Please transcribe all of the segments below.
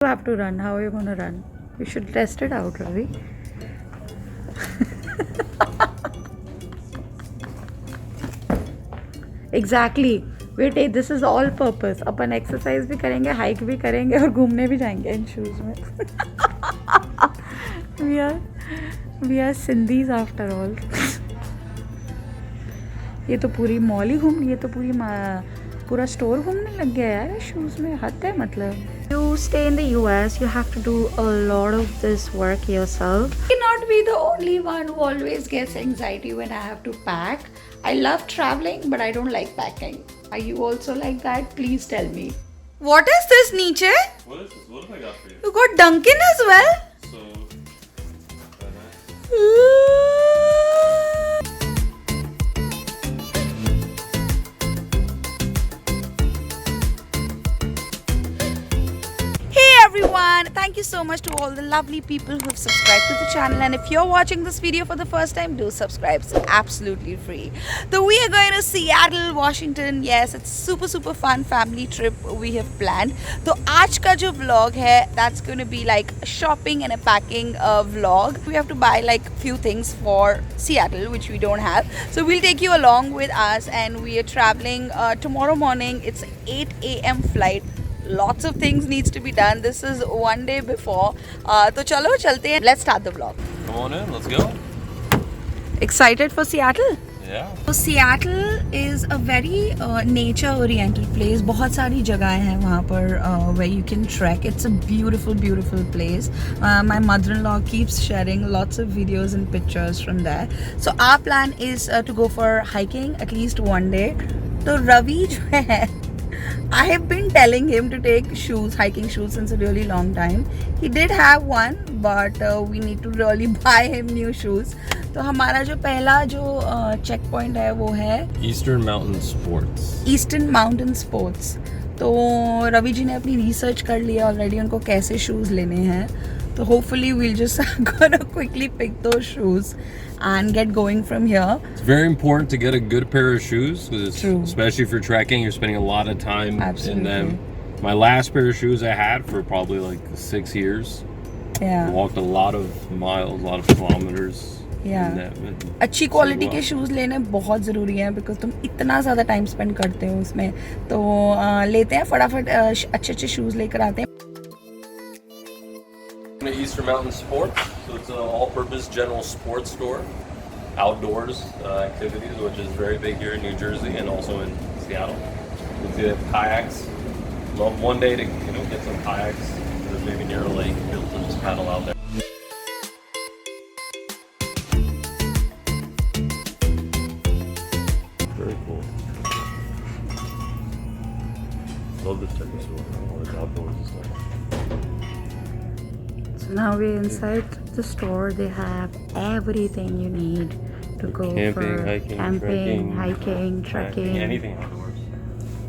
You have to run. How are you gonna run? You should test it out, Ravi. Exactly. Wait, this is all purpose. Upon exercise भी करेंगे, hike भी करेंगे और घूमने भी जाएंगे इन शूज में. we are Sindhis after all. ये तो पूरी मॉल ही घूम, ये तो पूरा स्टोर घूमने लग गया यार शूज में. हद है मतलब. You stay in the US, you have to do a lot of this work yourself. I cannot be the only one who always gets anxiety when I have to pack. I love traveling, but I don't like packing. Are you also like that? Please tell me. What is this, Niche? What is this? What have I got for you? You got Dunkin' as well? So, Everyone, thank you so much to all the lovely people who have subscribed to the channel, and if you're watching this video for the first time, do subscribe. It's absolutely free. So we are going to Seattle, Washington. Yes, it's super fun family trip we have planned. So आज का जो vlog है, that's going to be like a shopping and a packing vlog. We have to buy like few things for Seattle which we don't have. So we'll take you along with us, and we are traveling tomorrow morning. It's 8 a.m. flight. Lots of things needs to be done. This is one day before. तो चलो चलते हैं. Let's start the vlog. come on in, let's go. Excited for Seattle? Yeah. So Seattle is a very nature-oriented place. बहुत सारी जगहें हैं वहाँ पर where you can trek. It's a beautiful place. My mother-in-law keeps sharing lots of videos and pictures from there. So our plan is to go for hiking at least one day. तो रवि जो है, I have been telling him to take shoes, hiking shoes, since a really long time. He did have one, but we need to really buy him new shoes. तो हमारा जो पहला जो check point है वो है Eastern Mountain Sports. Eastern mountain sports. तो रवि जी ने अपनी रिसर्च कर लिया ऑलरेडी उनको कैसे शूज़ लेने हैं. तो hopefully we'll just gonna quickly pick those shoes and get going from here. It's very important to get a good pair of shoes, True. especially for trekking. You're spending a lot of time Absolutely. in them. My last pair of shoes I had for probably like 6 years. Yeah. I walked a lot of miles, a lot of kilometers. Yeah. in them. अच्छी quality के shoes लेने बहुत ज़रूरी हैं because तुम इतना ज़्यादा time spend करते हो उसमें. तो लेते हैं फटाफट अच्छे शूज़ लेकर आते हैं. Eastern Mountain Sports, so it's an all-purpose general sports store, outdoors activities, which is very big here in New Jersey and also in Seattle. You can see they have kayaks. Love one day to get some kayaks, maybe near a lake, be able to just paddle out there. Very cool. Love this type of store. All the outdoors and stuff. So now we're inside the store. They have everything you need to go Camping, for hiking, camping, trekking, hiking, trekking. Anything outdoors.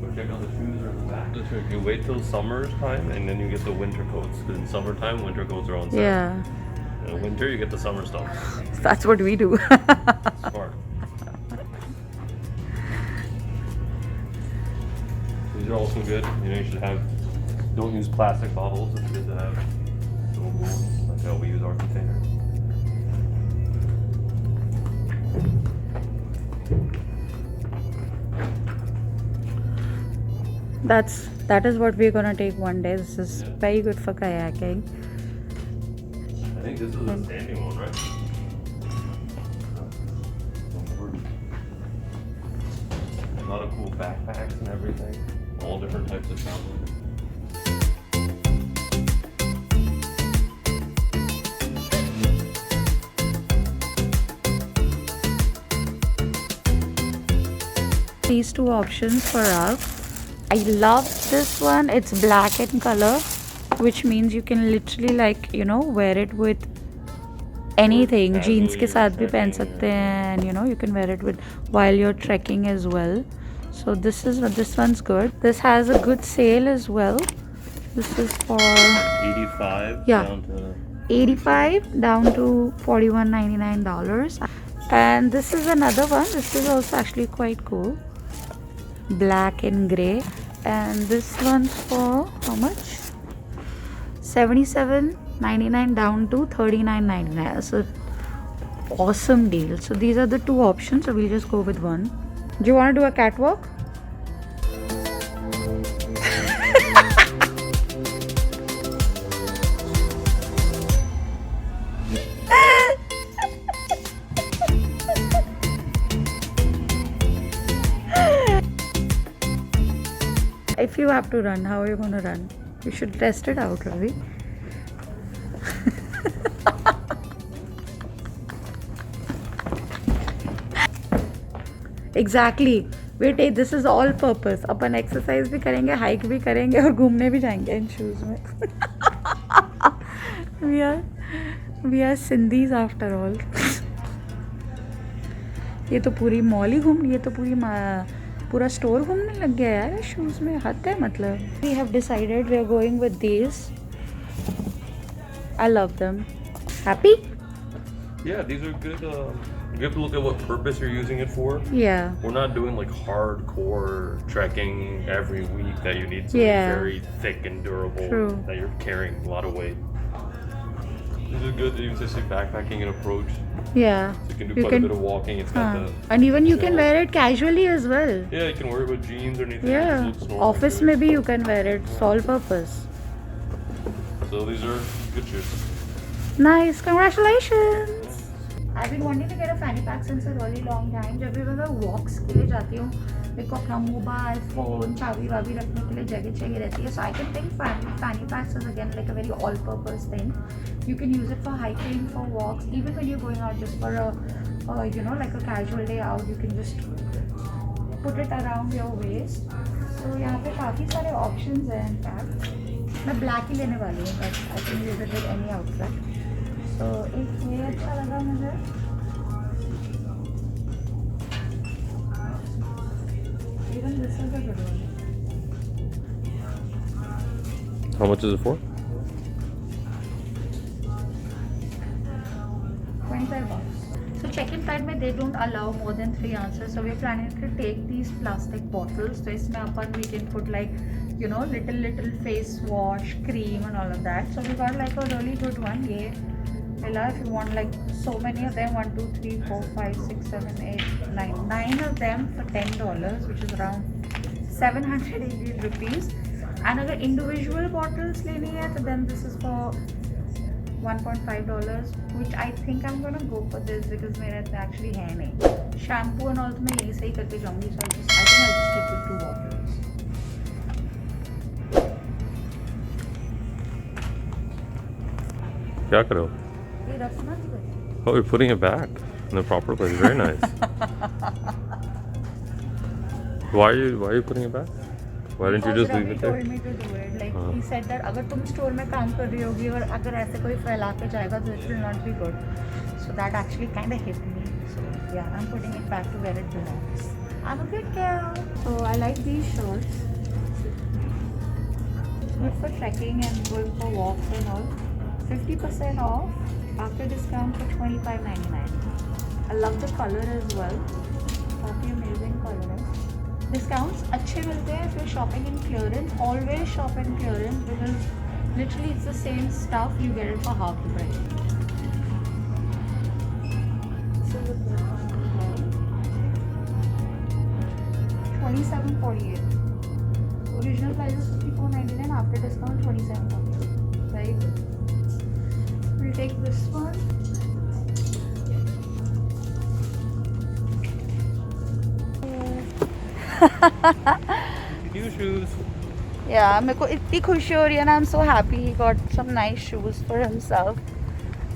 Go check out the shoes are in the back. If you wait till summertime and then you get the winter coats. Because in summertime, winter coats are on sale. Yeah, In winter, you get the summer stuff. that's what we do. Smart. These are also good. You should have. Don't use plastic bottles. It's good to have silver ones, like how we use our container. That is what we're gonna take one day. This is very good for kayaking. I think this is a standing one, right? A lot of cool backpacks and everything. All different types of travel. These two options for us. I love this one. It's black in color, which means you can literally wear it with anything. Jeans के साथ भी पहन सकते हैं, and you can wear it with while you're trekking as well. So this one's good. This has a good sale as well. This is for 85 Yeah. down to 85 down to $41.99. And this is another one. This is also actually quite cool. Black and grey. And this one's for how much? $77.99 down to $39.99. So awesome deal. So these are the two options. So we'll just go with one. Do you want to do a catwalk? If you have to run, how are you going to run? You should test it out, Ravi. Exactly. Wait, this is all purpose. Upon exercise भी करेंगे, hike भी करेंगे और घूमने भी जाएंगे इन shoes में. we are Sindhis after all. ये तो पूरी मॉल ही घूम, ये तो पूरा स्टोर घूमने लग गया यार शूज में. हद है मतलब. We have decided we are going with these. I love them. Happy? Yeah, these are good. You have to look at what purpose you're using it for. Yeah. We're not doing like hardcore trekking every week that you need something very thick and durable. True. That you're carrying a lot of weight. These are good even just like backpacking and approach. Yeah. So you can do quite a bit of walking. It's got the and even you can wear it casually as well. Yeah, you can wear it with jeans or anything. Yeah. It looks normal Office to it. maybe you can wear it. It's all purpose. So these are good shoes. Nice. Congratulations. I've been wanting to get a fanny pack since a really long time. जब भी मैं walks के लिए जाती हूँ, मेरे को अपना मोबाइल, फोन, चाबी वाबी रखने के लिए जगह चाहिए रहती है. So I can think fanny packs is again like a very all-purpose thing. You can use it for hiking, for walks, even when you're going out just for a you know, like a casual day out. You can just put it around your waist. So यहाँ पे काफ़ी सारे options हैं in fact. मैं black ही लेने वाली हूँ, but I can use it with any outfit. So एक ये अच्छा लगा मुझे. Even this is a good one. How much is it for? $25. So check-in tag में they don't allow more than 3 ounces. So we're planning to take these plastic bottles. So इसमें अपन we can put like, you know, little face wash, cream and all of that. So we got like a really good one. ये मिला. If you want like so many of them, 1, 2, 3, 4, 5, 6, 7, 8, 9. 9 of them for $10, which is around 780 rupees. And अगर individual bottles लेनी है तो then this is for $1.5, which I think I'm gonna go for this because मेरा इतना actually है नहीं. Shampoo and all तो मैं यही सही करके जाऊँगी. So I think I'll just stick with 2 bottles. क्या कर रहे हो? ये रखना तो है. Oh, you're putting it back in the proper place. Very nice. Why are you putting it back? Why didn't you just leave it there? Ravi told me to do it. Like he said that अगर तुम store में काम कर रही होगी और अगर ऐसे कोई फैला के जाएगा तो it will not be good. So that actually kind of hit me. So yeah, I'm putting it back to where it belongs. I'm a good girl. So I like these shorts. Good for trekking and going for walks and all. 50% off after discount for $25.99. I love the color as well. काफी amazing color है. Discounts अच्छे मिलते हैं if you're shopping in clearance. Always shop in clearance because literally it's the same stuff. You get it for half the price. $27.48. Original price is $54.99. After discount, $27.48. Very good. We'll take this one. New shoes. Yeah, मेरे को इतनी खुशी हो रही है ना. I'm so happy he got some nice shoes for himself.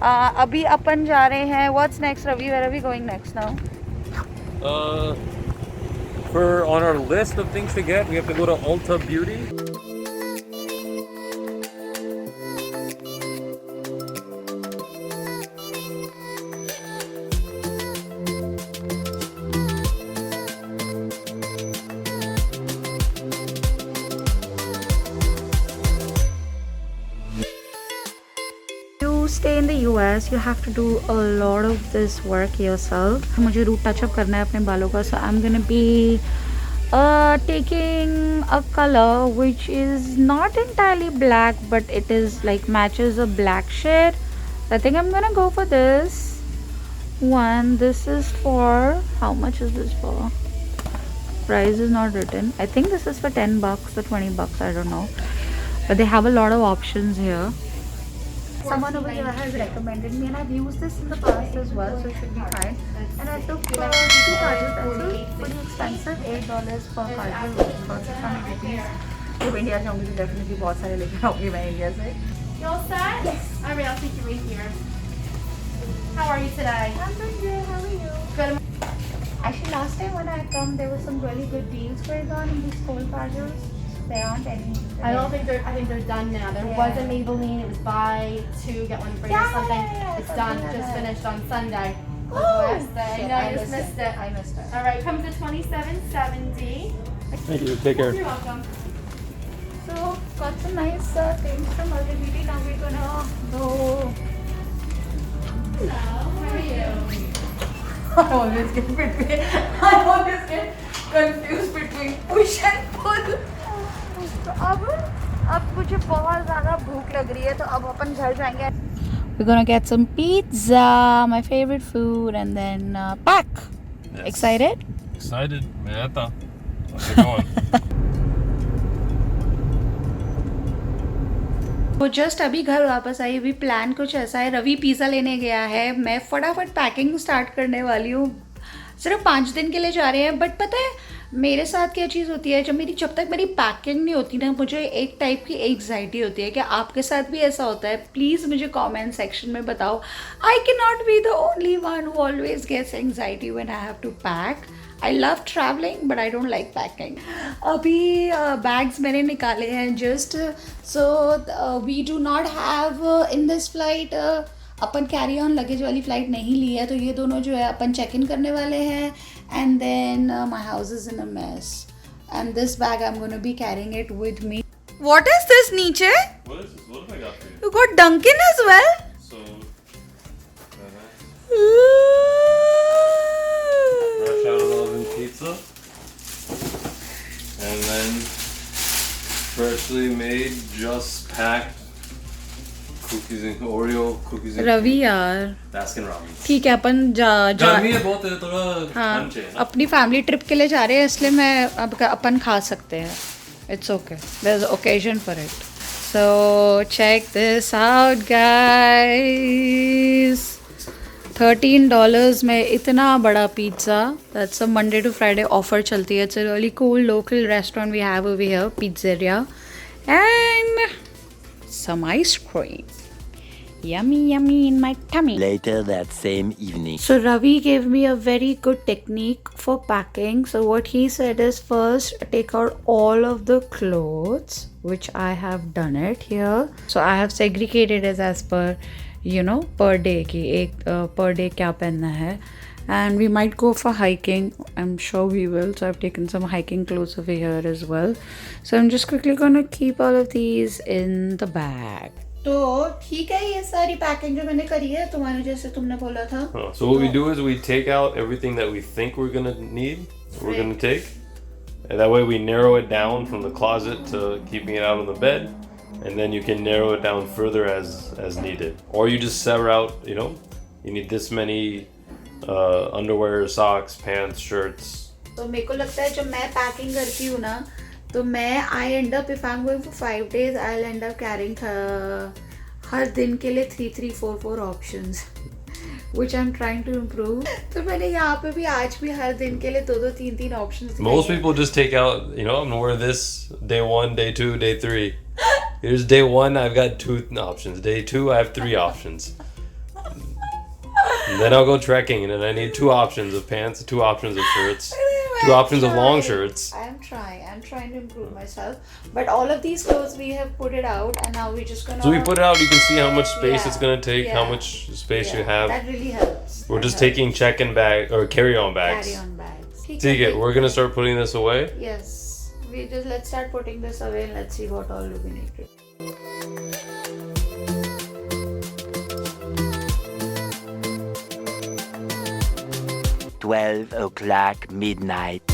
अभी अपन जा रहे हैं. What's next, Ravi? Where are we going next now? For on our list of things to get, we have to go to Ulta Beauty. Stay in the US, you have to do a lot of this work yourself. मुझे root touch-up करना है अपने बालों का. So I'm gonna be taking a color which is not entirely black, but it is like matches a black shade. I think I'm gonna go for this one. This is for, how much is this for? Price is not written. I think this is for 10 bucks or 20 bucks, I don't know, but they have a lot of options here. Someone over here has recommended me, and I've used this in the past as well, so it should be fine. And I took 2 cardinal pencils, pretty expensive, $8 per cardinal, which is about 600 rupees. जब India जाऊंगी तो definitely बहुत सारे लेकर आऊंगी मैं India से. You all set? Yes. Alright, I'll take you right here. How are you today? I'm doing good. How are you? Good. Actually, last time when I come, there were some really good deals going on in these cold cardinals. There aren't any. I don't think they're. I think they're done now. There Yeah. was a Maybelline. It was buy two get one free or something. It's done. Just finished on Sunday. Was the last day. shit, No, I you just missed missed it. I missed it. All right, comes to $27.70. Thank you. Take care. You're welcome. So, got some nice things from LGBT. Now we're gonna go. Hello. How are you? I always get between. I always get confused between push and pull. तो अब मुझे बहुत ज़्यादा भूख लग रही है, तो अब अपन घर जाएंगे. We're gonna get some pizza, my favorite food, and then pack. Yes. Excited? Excited. Meta. How's it going? वो जस्ट अभी घर वापस आई. अभी प्लान कुछ ऐसा है, रवि पिज़्ज़ा लेने गया है, मैं फटाफट पैकिंग स्टार्ट करने वाली हूँ. सिर्फ 5 दिन के लिए जा रहे हैं, बट पता है मेरे साथ क्या चीज़ होती है, जब तक मेरी पैकिंग नहीं होती ना, मुझे एक टाइप की एग्जाइटी होती है. क्या आपके साथ भी ऐसा होता है? प्लीज़ मुझे कमेंट सेक्शन में बताओ. I can not be the only one who always gets anxiety when I have to pack. I love travelling but I don't like packing. अभी बैग्स मैंने निकाले हैं just. So we do not have in this flight, अपन carry on luggage वाली flight नहीं ली है, तो ये दोनों जो है अपन चेक इन करने वाले हैं. And then my house is in a mess, and this bag I am gonna be carrying it with me. What is this नीचे? What is this? What have I got for you? You got Dunkin' as well? So, fresh out of the oven pizza, and then freshly made, just packed cookies and Oreo cookies and Ravi यार, Baskin Robbins. ठीक है, अपन गर्मी है बहुत है, थोड़ा हाँ, ठंड चाहिए ना. अपनी फैमिली ट्रिप के लिए जा रहे हैं, इसलिए मैं अब अपन खा सकते हैं. It's okay, there is occasion for it. So check this out guys. $13 में इतना बड़ा pizza. That's a Monday to Friday offer चलती है. It's a really cool local restaurant we have over here, pizzeria, and some ice cream. Yummy, yummy in my tummy. Later that same evening. So Ravi gave me a very good technique for packing. So what he said is, first take out all of the clothes, which I have done it here. So I have segregated it as per, per day ki ek per day kya pehna hai. And we might go for hiking. I'm sure we will. So I've taken some hiking clothes over here as well. So I'm just quickly gonna keep all of these in the bag. तो ठीक है, ये सारी packing जो मैंने करी है तुम्हारे जैसे तुमने बोला था. So what we do is we take out everything that we think we're gonna need, we're Right. gonna take, and that way we narrow it down from the closet to keeping it out on the bed, and then you can narrow it down further as needed, or you just sever out. You need this many underwear, socks, pants, shirts. तो मेरे को लगता है जब मैं packing करती हूँ ना, तो मैं I end up, if I am going for 5 days, I will end up carrying हर दिन के लिए 3, 4 options, which I'm trying to improve. तो मैंने यहाँ पे भी आज भी हर दिन के लिए 2, 3 options. Most people just take out, I'm gonna wear this day 1, day 2, day 3. Here's day 1, I've got 2 options. Day 2, I have 3 options. And then I'll go trekking, and then I need 2 options of pants, 2 options of shirts, 2 options of long shirts. I'm trying to improve myself. But all of these clothes we have put it out, and now we're just gonna. So we put it out, you can see how much space Yeah, it's gonna take, how yeah, much space you Yeah, have. that really helps. We're That just helps. taking check-in bag or carry-on bags. Carry on bags. Take it. We're gonna start putting this away. Yes. Let's start putting this away and let's see what all we need to. 12 o'clock midnight.